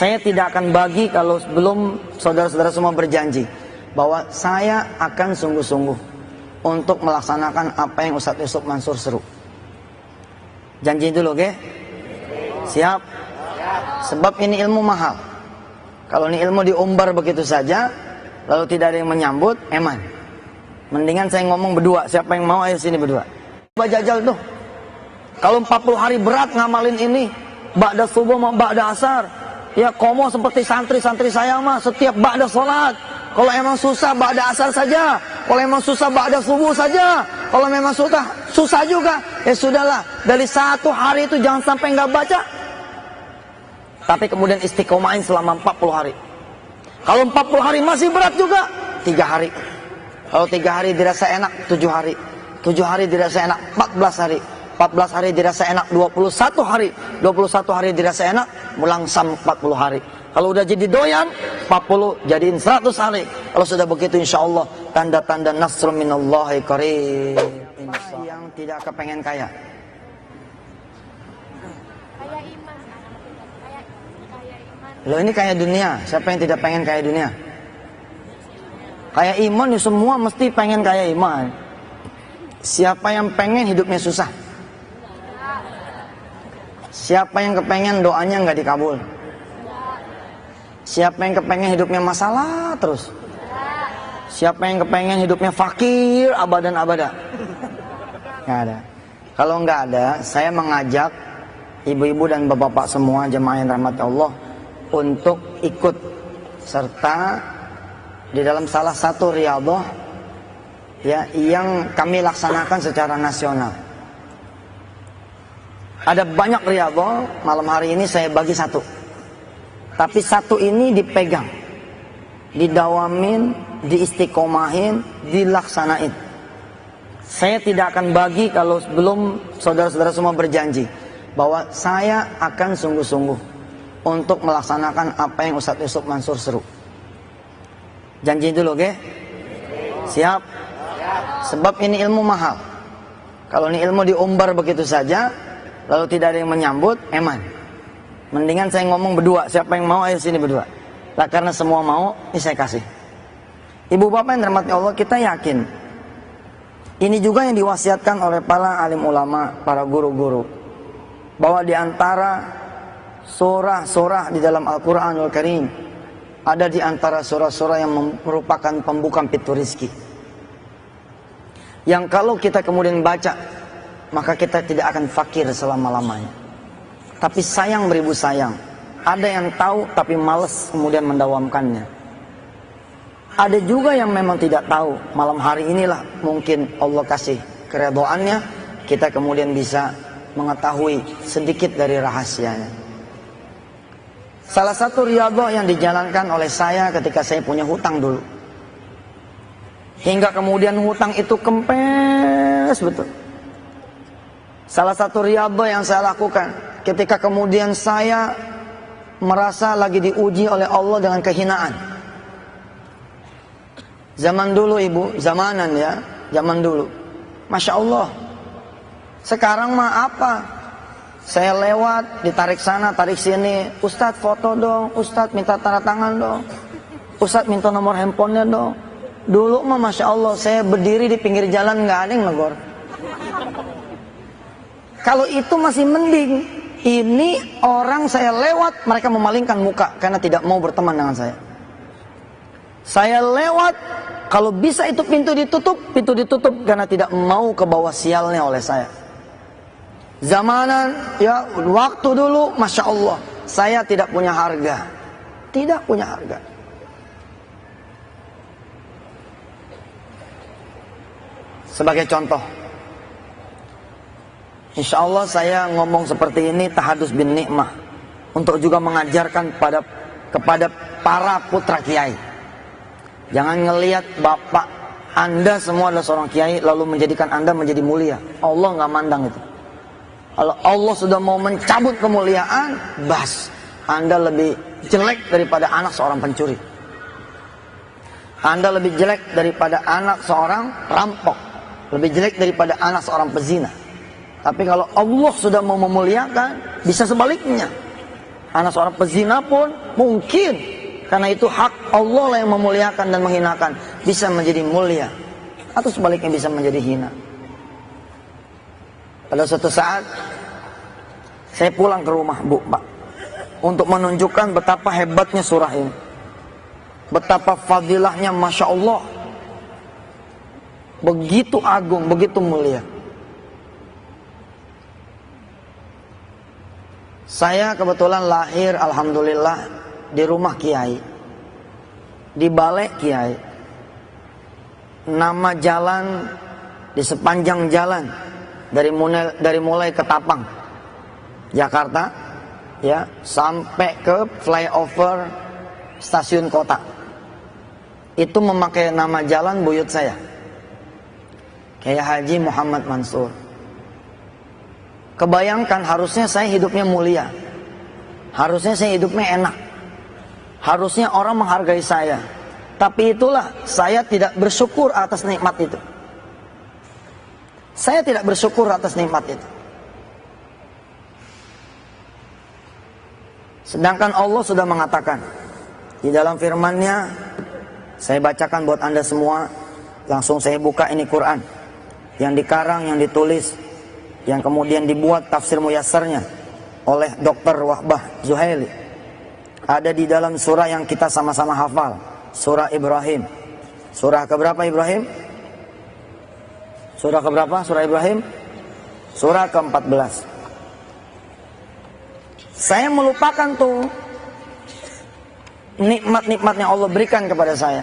Saya tidak akan bagi kalau sebelum saudara-saudara semua berjanji bahwa saya akan sungguh-sungguh untuk melaksanakan apa yang Ustadz Yusuf Mansur seru. Janji dulu, oke? Siap? Sebab ini ilmu mahal. Kalau ini ilmu diumbar begitu saja, lalu tidak ada yang menyambut, eman. Mendingan saya ngomong berdua. Siapa yang mau ayo sini berdua. Coba jajal tuh. Kalau 40 hari berat ngamalin ini, ba'da subuh sama ba'da asar, ya komo seperti santri-santri saya mah setiap ba'da sholat. Kalau emang susah ba'da asar saja. Kalau emang susah ba'da subuh saja. Kalau memang susah juga, ya sudahlah. Dari 1 hari itu jangan sampai nggak baca. Tapi kemudian istiqomahin selama 40 hari. Kalau 40 hari masih berat juga, 3 hari. Kalau 3 hari dirasa enak, 7 hari. 7 hari dirasa enak, 14 hari. 14 hari dirasa enak, 21 hari. 21 hari dirasa enak, melangsam 40 hari. Kalau udah jadi doyan, 40 jadiin 100 hari. Kalau sudah begitu insya Allah, tanda-tanda nasrun minallahi qarib. Yang tidak kepengen kaya. Kaya iman. Kaya iman. Loh ini kaya dunia, siapa yang tidak pengen kaya dunia? Kaya iman ya semua mesti pengen kaya iman. Siapa yang pengen hidupnya susah? Siapa yang kepengen doanya nggak dikabul? Siapa yang kepengen hidupnya masalah terus? Siapa yang kepengen hidupnya fakir abadan abada? Nggak ada. Kalau nggak ada, saya mengajak ibu-ibu dan bapak-bapak semua jemaah yang rahmat Allah untuk ikut serta di dalam salah satu riyadhah ya yang kami laksanakan secara nasional. Ada banyak riyadhah, malam hari ini saya bagi satu. Tapi satu ini dipegang, didawamin, diistiqomahin, dilaksanain. Saya tidak akan bagi kalau sebelum saudara-saudara semua berjanji bahwa saya akan sungguh-sungguh untuk melaksanakan apa yang Ustadz Yusuf Mansur seru. Janji dulu, oke? Siap? Sebab ini ilmu mahal. Kalau ini ilmu diumbar begitu saja, lalu tidak ada yang menyambut, eman. Mendingan saya ngomong berdua. Siapa yang mau ayo sini berdua. Lah karena semua mau, ini saya kasih. Ibu bapak yang dirahmati Allah, kita yakin ini juga yang diwasiatkan oleh para alim ulama, para guru-guru, bahwa di antara surah-surah di dalam Al-Quranul Karim, ada di antara surah-surah yang merupakan pembuka pintu rizki, yang kalau kita kemudian baca, maka kita tidak akan fakir selama-lamanya. Tapi sayang beribu sayang, ada yang tahu tapi malas kemudian mendawamkannya. Ada juga yang memang tidak tahu. Malam hari inilah mungkin Allah kasih keredoannya, kita kemudian bisa mengetahui sedikit dari rahasianya. Salah satu riyadhah yang dijalankan oleh saya ketika saya punya hutang dulu, hingga kemudian hutang itu kempes betul. Salah satu riyadhah yang saya lakukan ketika kemudian saya merasa lagi diuji oleh Allah dengan kehinaan. Zaman dulu ibu, zamanan ya, zaman dulu. Masya Allah. Sekarang mah apa? Saya lewat, ditarik sana, tarik sini. Ustadz foto dong, Ustadz minta tanda tangan dong, Ustadz minta nomor handphonenya dong. Dulu mah Masya Allah, saya berdiri di pinggir jalan nggak ada yang negor. Kalau itu masih mending. Ini orang saya lewat, mereka memalingkan muka karena tidak mau berteman dengan saya. Saya lewat, kalau bisa itu pintu ditutup karena tidak mau ke bawah sialnya oleh saya. Zamanan, ya waktu dulu, Masya Allah, saya tidak punya harga. Tidak punya harga. Sebagai contoh, insya Allah saya ngomong seperti ini tahadus bin nikmah untuk juga mengajarkan kepada para putra kiai. Jangan ngelihat bapak anda semua adalah seorang kiai lalu menjadikan anda menjadi mulia. Allah nggak mandang itu. Kalau Allah sudah mau mencabut kemuliaan, bas, anda lebih jelek daripada anak seorang pencuri. Anda lebih jelek daripada anak seorang perampok, lebih jelek daripada anak seorang pezina. Tapi kalau Allah sudah mau memuliakan, bisa sebaliknya. Anak seorang pezina pun mungkin, karena itu hak Allah lah yang memuliakan dan menghinakan, bisa menjadi mulia, atau sebaliknya bisa menjadi hina. Pada suatu saat saya pulang ke rumah, Bu, Pak, untuk menunjukkan betapa hebatnya surah ini, betapa fadilahnya, Masya Allah, begitu agung, begitu mulia. Saya kebetulan lahir, alhamdulillah, di rumah kiai, di balai kiai. Nama jalan di sepanjang jalan dari mulai Ketapang, Jakarta, ya, sampai ke flyover stasiun kota, itu memakai nama jalan buyut saya, Kiai Haji Muhammad Mansur. Kebayangkan, harusnya saya hidupnya mulia, harusnya saya hidupnya enak, harusnya orang menghargai saya. Tapi itulah, saya tidak bersyukur atas nikmat itu. Saya tidak bersyukur atas nikmat itu. Sedangkan Allah sudah mengatakan di dalam firman-Nya, saya bacakan buat Anda semua. Langsung saya buka ini Quran yang dikarang, yang ditulis, yang kemudian dibuat tafsir muyassarnya oleh Dr. Wahbah Zuhaili. Ada di dalam surah yang kita sama-sama hafal, surah Ibrahim. Surah keberapa Ibrahim? Surah keberapa surah Ibrahim? Surah ke-14. Saya melupakan tuh nikmat-nikmat yang Allah berikan kepada saya.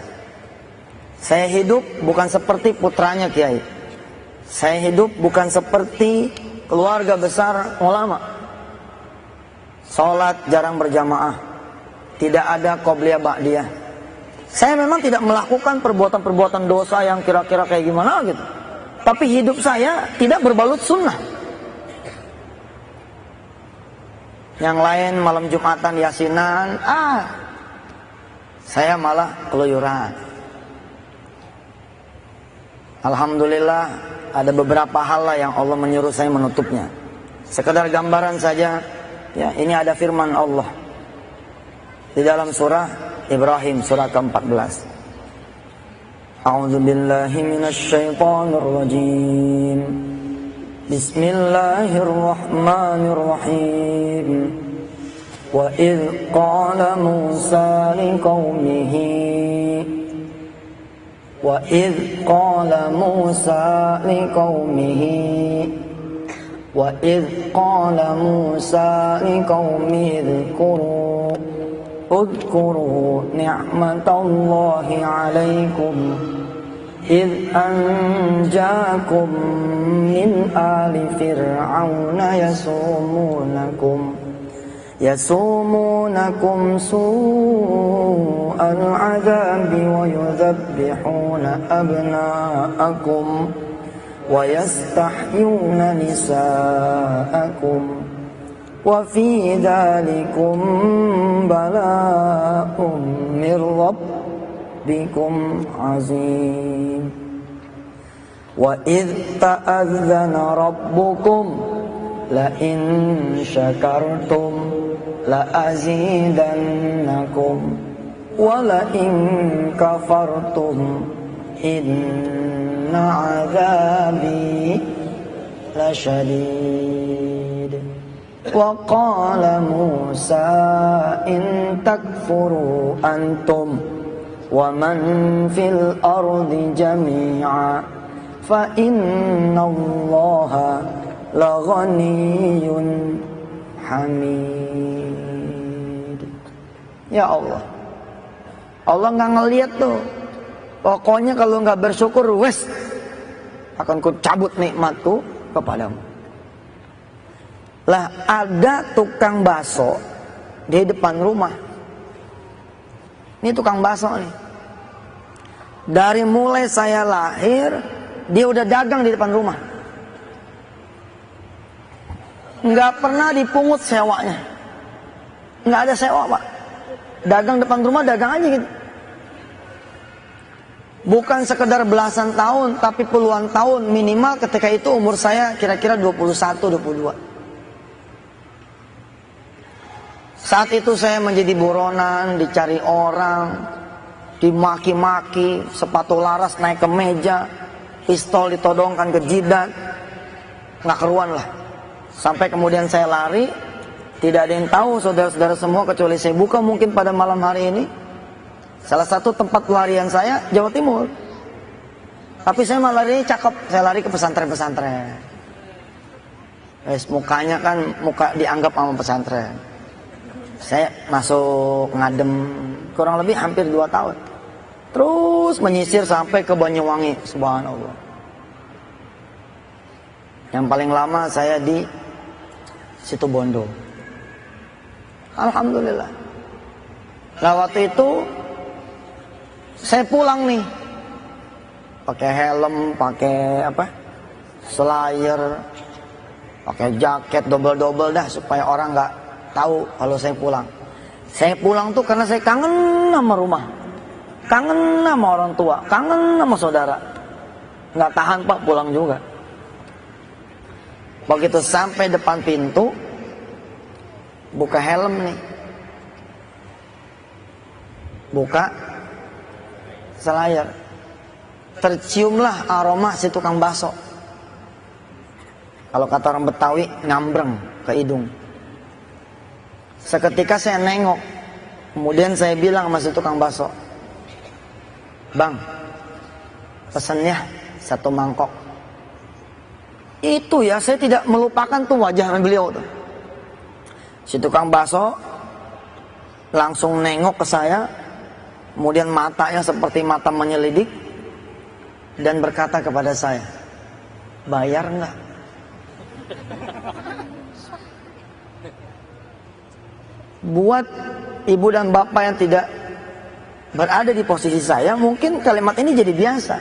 Saya hidup bukan seperti putranya kiai. Saya hidup bukan seperti keluarga besar ulama. Salat jarang berjamaah, tidak ada qobliyah ba'diyah. Saya memang tidak melakukan perbuatan-perbuatan dosa yang kira-kira kayak gimana gitu. Tapi hidup saya tidak berbalut sunnah. Yang lain malam Jumatan yasinan, saya malah keluyuran. Alhamdulillah, ada beberapa hal lah yang Allah menyuruh saya menutupnya. Sekedar gambaran saja, ya, ini ada firman Allah di dalam surah Ibrahim, surah ke-14. A'udzu billahi minasy syaithanir rajim. Bismillahirrahmanirrahim. Wa idz qala Musa liqaumihi وَإِذْ قَالَ مُوسَى لِقَوْمِهِ اذْكُرُوا نِعْمَةَ اللَّهِ عَلَيْكُمْ إِذْ أَنْجَاكُمْ مِنْ آلِ فِرْعَوْنَ يَسُومُونَكُمْ سُوءَ الْعَذَابِ وَيُذَبِّحُونَ أَبْنَاءَكُمْ وَيَسْتَحْيُونَ نِسَاءَكُمْ وَفِي ذَلِكُمْ بَلَاءٌ مِّن رَّبِّكُمْ عَظِيمٌ وَإِذْ تَأَذَّنَ رَبُّكُمْ لَئِن شَكَرْتُمْ لَأَزِيدَنَّكُمْ وَلَئِن كَفَرْتُمْ إِنَّ عَذَابِي لَشَدِيدٌ وَقَالَ مُوسَى إِن تَكْفُرُوا أَنْتُمْ وَمَنْ فِي الْأَرْضِ جَمِيعًا فَإِنَّ اللَّهَ لَغَنِيٌّ حَمِيدٌ. Ya Allah, Allah nggak ngelihat tuh. Pokoknya kalau nggak bersyukur, wes akan ku cabut nikmatku kepadamu. Lah, ada tukang bakso di depan rumah. Ini tukang bakso nih. Dari mulai saya lahir, dia udah dagang di depan rumah. Nggak pernah dipungut sewanya. Nggak ada sewa, Pak. Dagang depan rumah, dagang aja gitu. Bukan sekedar belasan tahun, tapi puluhan tahun. Minimal ketika itu umur saya kira-kira 21, 22. Saat itu saya menjadi buronan, dicari orang, dimaki-maki, sepatu laras naik ke meja, pistol ditodongkan ke jidat, nggak keruan lah. Sampai kemudian saya lari, tidak ada yang tahu saudara-saudara semua kecuali saya buka mungkin pada malam hari ini. Salah satu tempat pelarian saya Jawa Timur. Tapi saya malah lari cakep, saya lari ke pesantren-pesantren. Mukanya kan muka dianggap sama pesantren. Saya masuk ngadem kurang lebih hampir 2 tahun. Terus menyisir sampai ke Banyuwangi, subhanallah. Yang paling lama saya di Situbondo. Alhamdulillah. Nah waktu itu saya pulang nih, pakai helm, pakai apa? Slayer, pakai jaket double-double dah supaya orang nggak tahu kalau saya pulang. Saya pulang tuh karena saya kangen sama rumah, kangen sama orang tua, kangen sama saudara. Nggak tahan Pak pulang juga. Begitu sampai depan pintu, buka helm nih, buka selayar, terciumlah aroma si tukang bakso. Kalau kata orang Betawi, ngambreng ke hidung. Seketika saya nengok, kemudian saya bilang sama si tukang bakso, "Bang, pesannya 1 mangkok." Itu ya, saya tidak melupakan tuh wajah beliau tuh. Si tukang bakso langsung nengok ke saya, kemudian matanya seperti mata menyelidik, dan berkata kepada saya, "Bayar enggak?" Buat ibu dan bapak yang tidak berada di posisi saya, mungkin kalimat ini jadi biasa.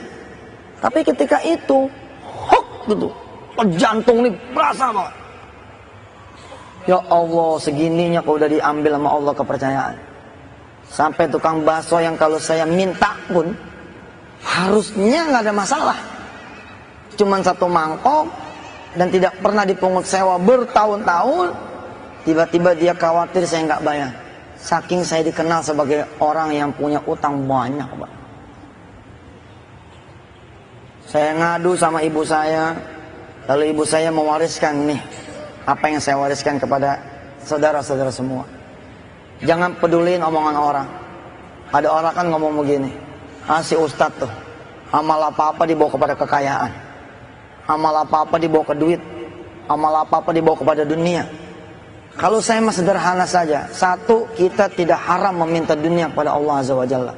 Tapi ketika itu, hok gitu, jantung nih berasa banget. Ya Allah, segininya kau udah diambil sama Allah kepercayaan. Sampai tukang bakso yang kalau saya minta pun harusnya nggak ada masalah. Cuman 1 mangkok dan tidak pernah dipungut sewa bertahun-tahun. Tiba-tiba dia khawatir saya nggak bayar. Saking saya dikenal sebagai orang yang punya utang banyak, Pak. Saya ngadu sama ibu saya, lalu ibu saya mewariskan nih apa yang saya wariskan kepada saudara-saudara semua. Jangan peduliin omongan orang. Ada orang kan ngomong begini, si ustadz tuh, amal apa-apa dibawa kepada kekayaan, amal apa-apa dibawa ke duit, amal apa-apa dibawa kepada dunia. Kalau saya mah sederhana saja. 1, kita tidak haram meminta dunia kepada Allah Azza wa Jalla.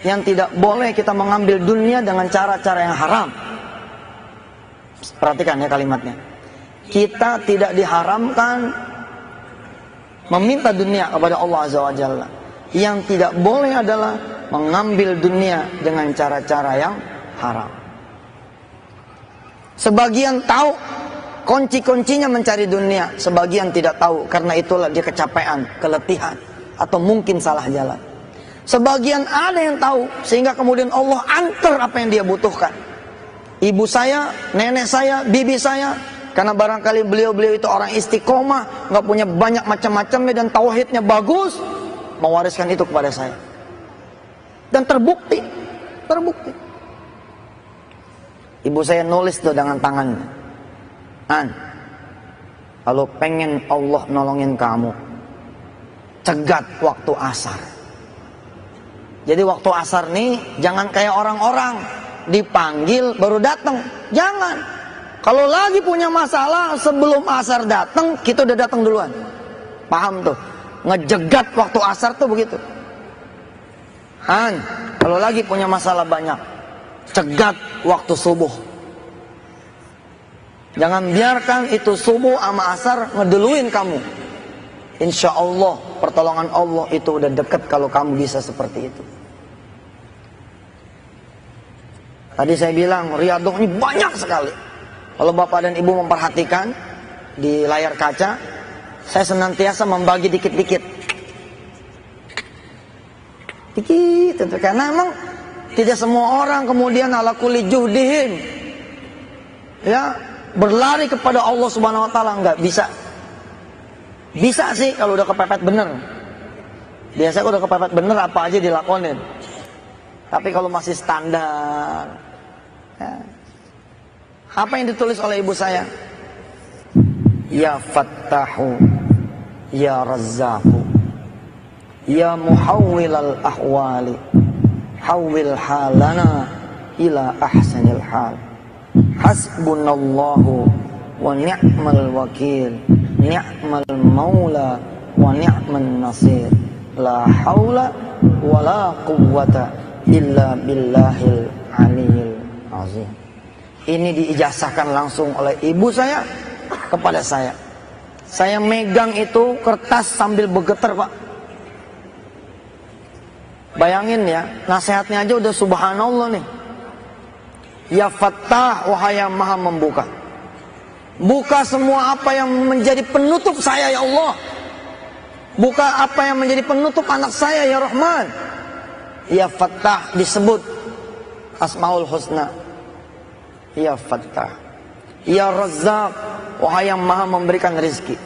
Yang tidak boleh kita mengambil dunia dengan cara-cara yang haram. Perhatikan ya kalimatnya. Kita tidak diharamkan meminta dunia kepada Allah Azza wa Jalla. Yang tidak boleh adalah mengambil dunia dengan cara-cara yang haram. Sebagian tahu kunci-kuncinya mencari dunia, sebagian tidak tahu, karena itulah dia kecapean, keletihan, atau mungkin salah jalan. Sebagian ada yang tahu, sehingga kemudian Allah antar apa yang dia butuhkan. Ibu saya, nenek saya, bibi saya, karena barangkali beliau-beliau itu orang istiqomah, nggak punya banyak macam-macamnya dan tauhidnya bagus, mewariskan itu kepada saya. Dan terbukti. Ibu saya nulis tuh dengan tangannya, kalau pengen Allah nolongin kamu, cegat waktu asar. Jadi waktu asar nih jangan kayak orang-orang dipanggil baru datang. Jangan. Kalau lagi punya masalah sebelum asar datang, kita udah datang duluan. Paham tuh? Ngejegat waktu asar tuh begitu. Kalau lagi punya masalah banyak, cegat waktu subuh. Jangan biarkan itu subuh sama asar ngeduluin kamu. Insya Allah pertolongan Allah itu udah deket kalau kamu bisa seperti itu. Tadi saya bilang riyadhah ini banyak sekali. Kalau bapak dan ibu memperhatikan di layar kaca, saya senantiasa membagi dikit-dikit. Dikit, karena memang tidak semua orang kemudian ala kulli juhdihin, ya, berlari kepada Allah Subhanahu wa taala, enggak bisa. Bisa sih kalau udah kepepet bener. Biasanya kalau udah kepepet bener apa aja dilakonin. Tapi kalau masih standar, ya. Apa yang ditulis oleh ibu saya? Ya Fattahu, Ya Razzaqu, Ya Muhawwilal ahwali, hawwil halana ila ahsanil hal. Hasbunallahu wa ni'mal wakil, ni'mal maula wa ni'man nasir. La haula wa la quwwata illa billahil aliyil azim. Ini diijazahkan langsung oleh ibu saya kepada saya. Saya megang itu kertas sambil bergetar, Pak. Bayangin ya, nasihatnya aja udah subhanallah nih. Ya Fattah, wahai yang maha membuka. Buka semua apa yang menjadi penutup saya ya Allah. Buka apa yang menjadi penutup anak saya ya Rahman. Ya Fattah disebut Asmaul Husna. Ya Fattah, Ya Razzaq, wahai yang maha memberikan rezeki.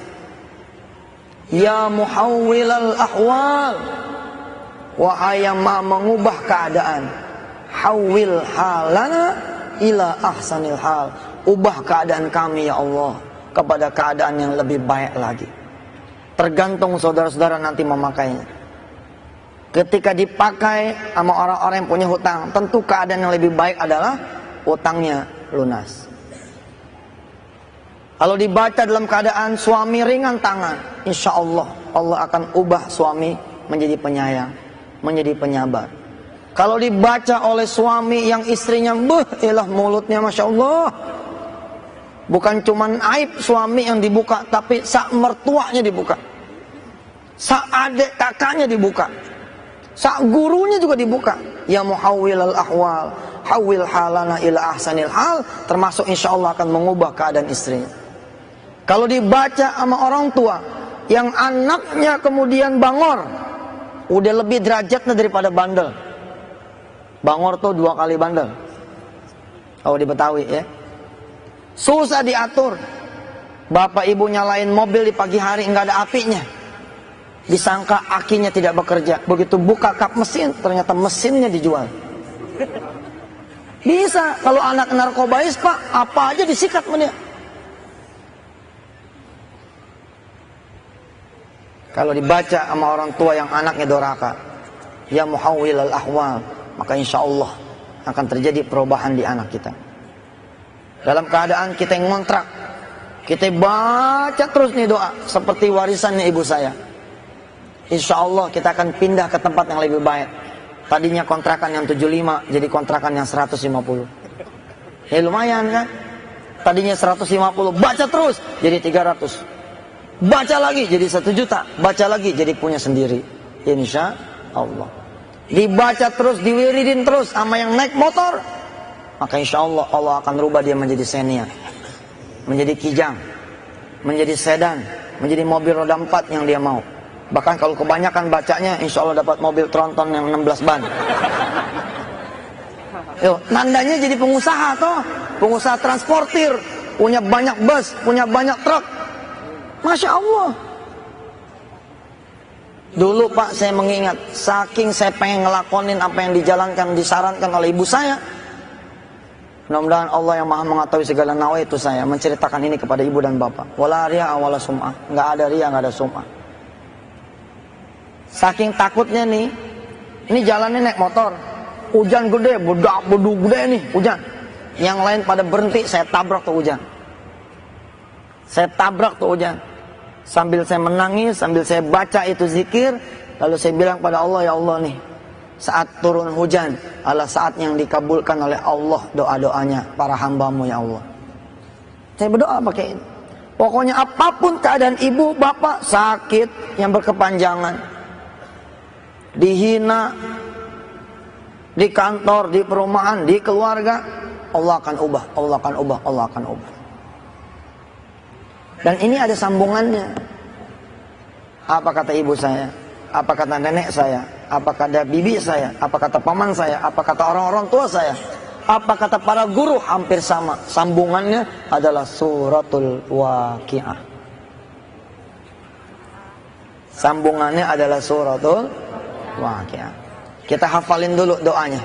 Ya Muhawwilal ahwal, wahai yang maha mengubah keadaan. Hawwil halana ila ahsanil hal. Ubah keadaan kami ya Allah kepada keadaan yang lebih baik lagi. Tergantung saudara-saudara nanti memakainya. Ketika dipakai sama orang-orang yang punya hutang, tentu keadaan yang lebih baik adalah hutangnya lunas. Kalau dibaca dalam keadaan suami ringan tangan, insya Allah Allah akan ubah suami menjadi penyayang, menjadi penyabar. Kalau dibaca oleh suami yang istrinya ilah mulutnya masya Allah, bukan cuman aib suami yang dibuka, tapi sak mertuanya dibuka, sak adik kakaknya dibuka, sak gurunya juga dibuka. Ya Muhawwilal ahwal, hawil halana ila ahsanil hal, termasuk insya Allah akan mengubah keadaan istrinya. Kalau dibaca sama orang tua yang anaknya kemudian bangor, udah lebih derajatnya daripada bandel. Bangor tuh 2 kali bandel. Oh di Betawi ya. Susah diatur. Bapak ibu nyalain mobil di pagi hari nggak ada apinya. Disangka akinya tidak bekerja. Begitu buka kap mesin, ternyata mesinnya dijual. Bisa, kalau anak narkobais Pak, apa aja disikat sama dia. Kalau dibaca sama orang tua yang anaknya doraka, ya Muhawwilal ahwal, maka insya Allah akan terjadi perubahan di anak kita. Dalam keadaan kita yang ngontrak, kita baca terus nih doa seperti warisannya ibu saya. Insya Allah kita akan pindah ke tempat yang lebih baik. Tadinya kontrakan yang 75 jadi kontrakan yang 150. Ya lumayan kan? Tadinya 150, baca terus jadi 300. Baca lagi jadi 1 juta. Baca lagi jadi punya sendiri. Insya Allah. Dibaca terus, diwiridin terus sama yang naik motor, maka insya Allah Allah akan rubah dia menjadi Xenia, menjadi Kijang, menjadi sedan, menjadi mobil roda 4 yang dia mau. Bahkan kalau kebanyakan bacanya, insya Allah dapat mobil tronton yang 16 ban. Yo, nandanya jadi pengusaha toh, pengusaha transportir, punya banyak bus, punya banyak truk. Masya Allah. Dulu Pak saya mengingat, saking saya pengen ngelakonin apa yang dijalankan, disarankan oleh ibu saya. Mudah-mudahan Allah yang maha mengetahui segala nawaitu saya menceritakan ini kepada ibu dan bapak. Wala riya wala sum'ah. Nggak ada riya, nggak ada sum'ah. Saking takutnya nih, ini jalannya naik motor, hujan gede, bedu gede nih, hujan. Yang lain pada berhenti, saya tabrak tuh hujan. Saya tabrak tuh hujan. Sambil saya menangis, sambil saya baca itu zikir, lalu saya bilang pada Allah, ya Allah nih, saat turun hujan adalah saat yang dikabulkan oleh Allah doa-doanya para hambamu ya Allah. Saya berdoa pakai ini. Pokoknya apapun keadaan ibu, bapak, sakit yang berkepanjangan, dihina, di kantor, di perumahan, di keluarga, Allah akan ubah, Allah akan ubah, Allah akan ubah. Dan ini ada sambungannya. Apa kata ibu saya? Apa kata nenek saya? Apa kata bibi saya? Apa kata paman saya? Apa kata orang-orang tua saya? Apa kata para guru? Hampir sama. Sambungannya adalah suratul Waqiah. Sambungannya adalah suratul Waqiah. Kita hafalin dulu doanya.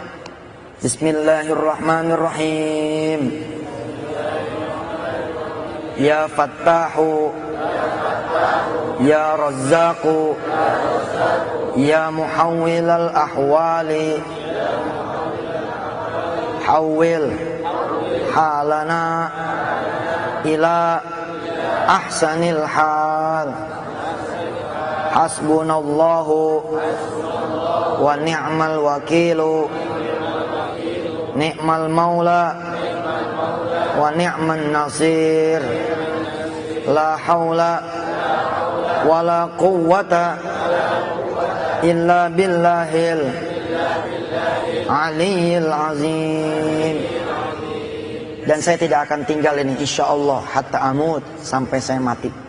Bismillahirrahmanirrahim. Ya Fattahu, Ya Razzaqu, Ya Muhawwilal Ahwali, Hawwil halana ila ahsanil hal. Hasbunallahu wa ni'mal wakilu, ni'mal maula wa ni'man nasir. La haula wa la quwwata illa billahil aliyyil azim. Dan saya tidak akan tinggal ini insyaallah hatta amut, sampai saya mati.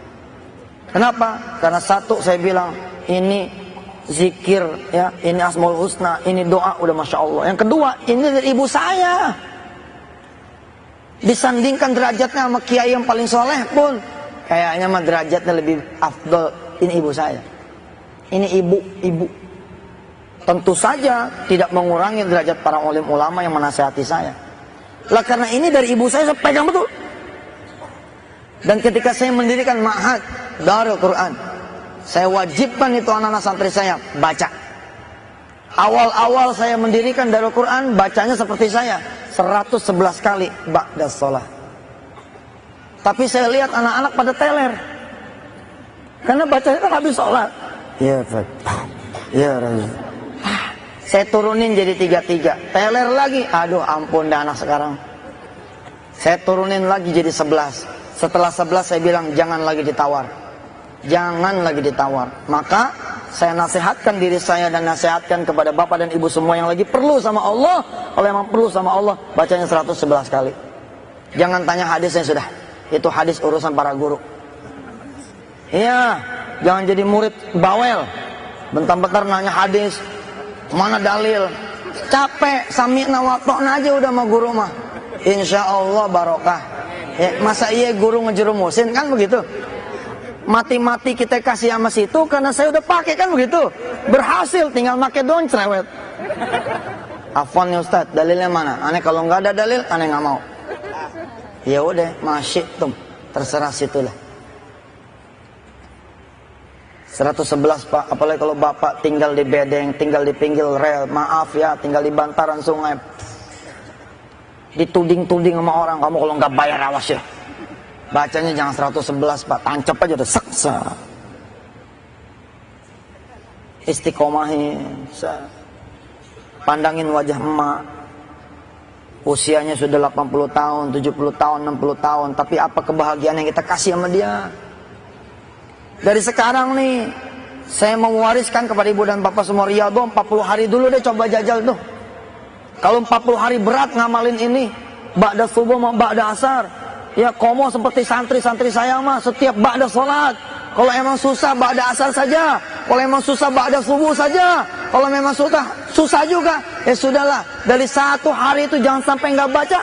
Kenapa? Karena satu, saya bilang ini zikir ya, ini Asmaul Husna, ini doa udah Masya Allah. Yang kedua, ini dari ibu saya. Disandingkan derajatnya sama kiai yang paling soleh pun kayaknya mah derajatnya lebih afdol. Ini ibu saya. Ini ibu. Tentu saja tidak mengurangi derajat para ulim ulama yang menasihati saya. Lah karena ini dari ibu saya pegang betul. Dan ketika saya mendirikan ma'had Darul Quran, saya wajibkan itu anak-anak santri saya baca. Awal-awal saya mendirikan Darul Quran, bacanya seperti saya 111 kali ba'da sholat. Tapi saya lihat anak-anak pada teler, karena bacanya kan habis sholat. Ya Pak, ya Rasul. Saya turunin jadi 3-3, teler lagi. Aduh ampun dah anak sekarang. Saya turunin lagi jadi 11. Setelah 11 saya bilang jangan lagi ditawar. Jangan lagi ditawar. Maka saya nasihatkan diri saya dan nasihatkan kepada bapak dan ibu semua yang lagi perlu sama Allah. Kalau memang perlu sama Allah, bacanya 111 kali. Jangan tanya hadisnya sudah. Itu hadis urusan para guru. Iya, jangan jadi murid bawel. Bentar-bentar nanya hadis, mana dalil. Capek, sami'na wa ta'na aja udah sama guru mah. Insya Allah barokah. Ya, masa iya guru ngejerumusin kan begitu? Mati-mati kita kasih sama situ karena saya udah pakai kan begitu? Berhasil, tinggal pakai doang cerewet. Afwan ya Ustaz, dalilnya mana? Aneh kalau nggak ada dalil, aneh nggak mau. Ya udah, masih tuh, terserah situlah. 111 Pak, apalagi kalau bapak tinggal di bedeng, tinggal di pinggir rel, maaf ya, tinggal di bantaran sungai. Dituding-tuding sama orang, kamu kalau nggak bayar awas ya. Bacanya jangan 111 Pak, tancap aja udah seksa. Istiqomahin, pandangin wajah emak. Usianya sudah 80 tahun, 70 tahun, 60 tahun, tapi apa kebahagiaan yang kita kasih sama dia? Dari sekarang nih, saya mau mewariskan kepada ibu dan bapak semua Riyadhah 40 hari dulu deh coba jajal tuh. Kalau 40 hari berat ngamalin ini, ba'da subuh sama ba'da asar, ya komo seperti santri-santri saya mah setiap ba'da sholat. Kalau emang susah ba'da asar saja, kalau emang susah ba'da subuh saja, kalau memang susah juga, ya sudahlah. Dari satu hari itu jangan sampai nggak baca.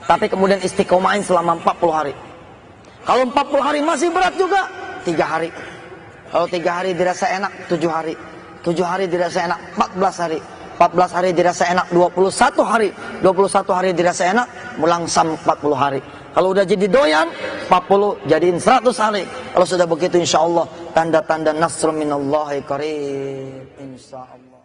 Tapi kemudian istiqomahin selama 40 hari. Kalau 40 hari masih berat juga, 3 hari. Kalau 3 hari dirasa enak, 7 hari. 7 hari dirasa enak, 14 hari. 14 hari dirasa enak, 21 hari. 21 hari dirasa enak, mulangsam 40 hari. Kalau udah jadi doyan, 40 jadiin 100 hari. Kalau sudah begitu insya Allah, tanda-tanda nasrun minallahi qarib. Insya Allah.